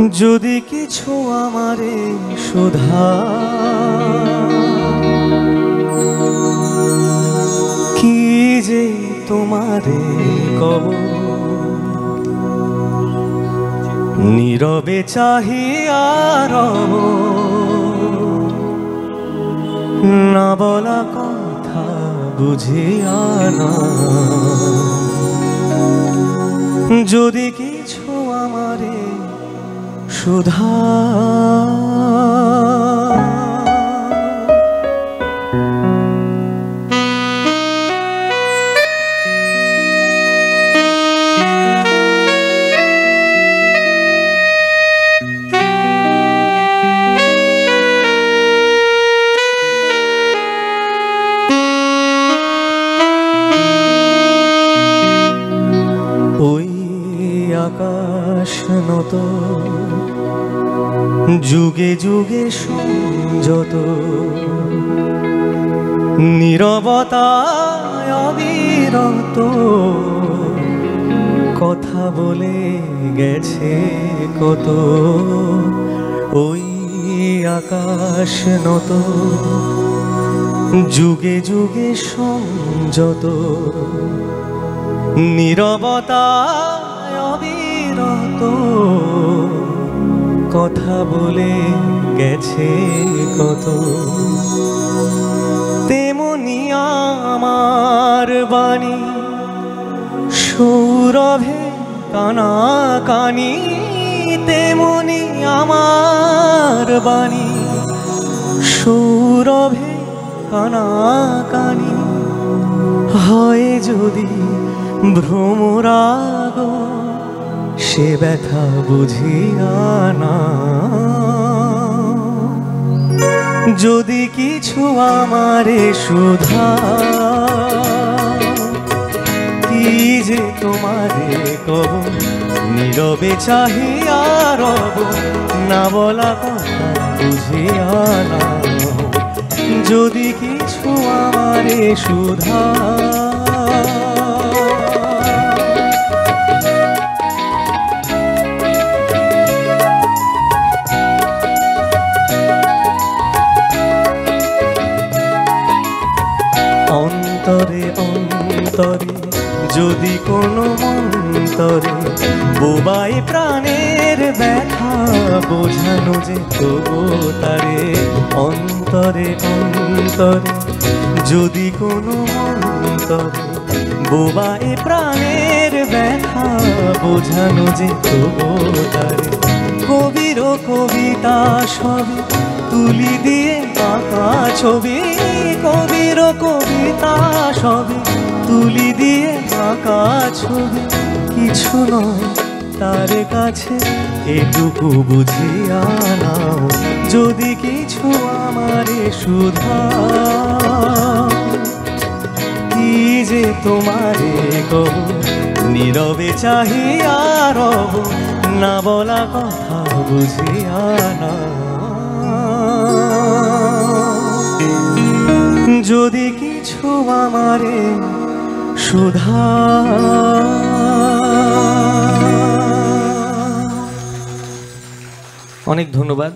যদি কিছু আমারে সুধা কি যে তোমারে কব, নীরবে চাহিয়া রব, না বলা কথা বুঝিয়া না। যদি কিছু আমারে সুধা ওই আকাশ নত যুগে যুগে সংযত, নীরবতায় অবিরত কথা বলে গেছে কত। ওই আকাশ নত যুগে যুগে সংযত, নীরবতায় অবিরত কথা বলে গেছে কত। তেমনি আমার বাণী সৌরভে কানাকানি, তেমনি আমার বাণী সৌরভে কানাকানি। হয় যদি ভ্রমরাগ সে ব্যথা বুঝিয়া না। যদি কিছু আমারে সুধা কি যে তোমারে কব, নীরবে চাহিয়া রব, না বলা কথা বুঝিয়া না। যদি কিছু আমারে সুধা অন্তরে অন্তরে যদি কোনো মন্তরে বোবাই প্রাণের ব্যথা বোঝানো যেত তারে। অন্তরে অন্তরে যদি কোনো মন্তরে বোবাই প্রাণের ব্যথা বোঝানো যেত তারে। কবির কবিতা সবে তুলি দিয়ে আঁকা ছবি, কবির কবিতা সবে তুলি দিয়ে আঁকা ছবি। কিছু নয় তার কাছে এটুকু বুঝিয়া নাও। যদি কিছু আমারে সুধা কি যে তোমারে কব, নীরবে চাহিয়া রব, না বলা কথা বুঝিয়া না। যদি কিছু আমারে সুধা। অনেক ধন্যবাদ।